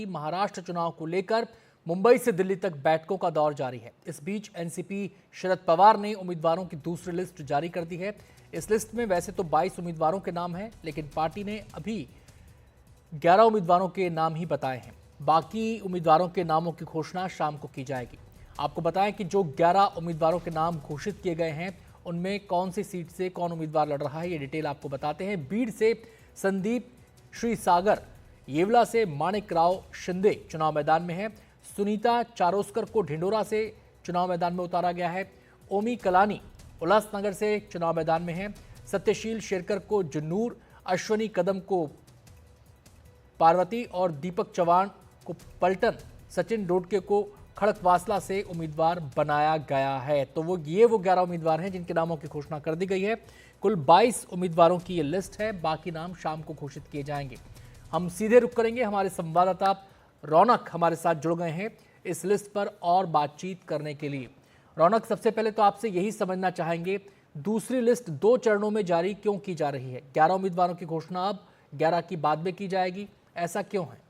महाराष्ट्र चुनाव को लेकर मुंबई से दिल्ली तक बैठकों का दौर जारी है। इस बीच एनसीपी शरद पवार ने उम्मीदवारों की दूसरी लिस्ट जारी कर दी है। इस लिस्ट में वैसे तो 22 उम्मीदवारों के नाम हैं, लेकिन पार्टी ने अभी 11 उम्मीदवारों के नाम ही बताए हैं। बाकी उम्मीदवारों के नामों की घोषणा शाम को की जाएगी। आपको बताएं कि जो 11 उम्मीदवारों के नाम घोषित किए गए हैं, उनमें कौन सी सीट से कौन उम्मीदवार लड़ रहा है, ये डिटेल आपको बताते हैं। बीड से संदीप श्रीसागर, येवला से माणिक राव शिंदे चुनाव मैदान में है। सुनीता चारोस्कर को ढिंडोरा से चुनाव मैदान में उतारा गया है। ओमी कलानी उल्लासनगर से चुनाव मैदान में है। सत्यशील शेरकर को जुन्नूर, अश्वनी कदम को पार्वती और दीपक चौहान को पलटन, सचिन डोडके को खड़कवासला से उम्मीदवार बनाया गया है। तो वो 11 उम्मीदवार हैं जिनके नामों की घोषणा कर दी गई है। कुल 22 उम्मीदवारों की ये लिस्ट है। बाकी नाम शाम को घोषित किए जाएंगे। हम सीधे रुख करेंगे, हमारे संवाददाता रौनक हमारे साथ जुड़ गए हैं इस लिस्ट पर और बातचीत करने के लिए। रौनक, सबसे पहले तो आपसे यही समझना चाहेंगे, दूसरी लिस्ट 2 चरणों में जारी क्यों की जा रही है? 11 उम्मीदवारों की घोषणा अब 11 की बाद में की जाएगी, ऐसा क्यों है?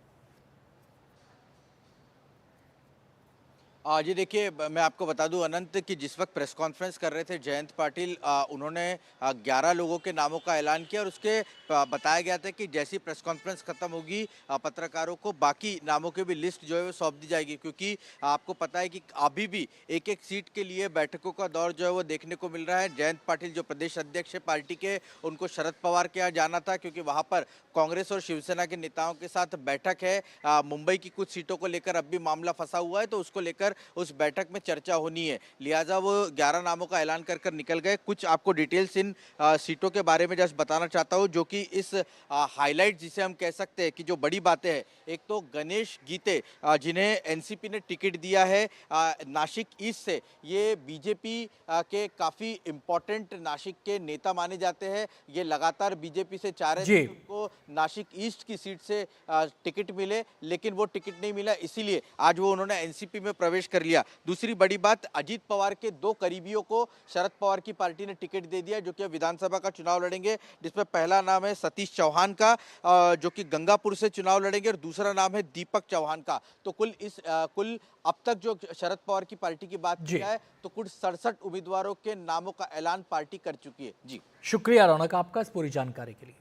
जी देखिए, मैं आपको बता दूं अनंत कि जिस वक्त प्रेस कॉन्फ्रेंस कर रहे थे जयंत पाटिल, उन्होंने 11 लोगों के नामों का ऐलान किया और उसके बताया गया था कि जैसी प्रेस कॉन्फ्रेंस खत्म होगी पत्रकारों को बाकी नामों की भी लिस्ट जो है वो सौंप दी जाएगी, क्योंकि आपको पता है कि अभी भी एक एक सीट के लिए बैठकों का दौर जो है वो देखने को मिल रहा है। जयंत पाटिल जो प्रदेश अध्यक्ष है पार्टी के, उनको शरद पवार के यहाँ जाना था क्योंकि वहाँ पर कांग्रेस और शिवसेना के नेताओं के साथ बैठक है। मुंबई की कुछ सीटों को लेकर अब भी मामला फंसा हुआ है, तो उसको लेकर उस बैठक में चर्चा होनी है, लिहाजा वो 11 नामों का ऐलान कर कर निकल गए। कुछ आपको डिटेल्स इन सीटों के बारे में जस्ट बताना चाहता हूं, जो कि इस हाईलाइट जिसे हम कह सकते हैं कि जो बड़ी बातें हैं। एक तो गणेश गीते, जिन्हें एनसीपी ने टिकट दिया है नासिक ईस्ट से। ये बीजेपी के काफी इंपॉर्टेंट नासिक के नेता माने जाते हैं। ये लगातार बीजेपी से चाह रहे थे कि उनको नासिक ईस्ट की सीट से टिकट मिले, लेकिन वो टिकट नहीं मिला, इसीलिए आज वो उन्होंने एनसीपी में प्रवेश कर लिया। दूसरी बड़ी बात, अजीत पवार के 2 करीबियों को शरद पवार की पार्टी ने टिकट दे दिया, जो कि विधानसभा का चुनाव लड़ेंगे, जिसमें पहला नाम है सतीश चौहान का, जो कि गंगापुर से चुनाव लड़ेंगे, और दूसरा नाम है दीपक चौहान का। तो कुल अब तक जो शरद पवार की पार्टी की बात की जाए तो कुल 67 उम्मीदवारों के नामों का ऐलान पार्टी कर चुकी है। जी शुक्रिया रौनक आपका इस पूरी जानकारी के लिए।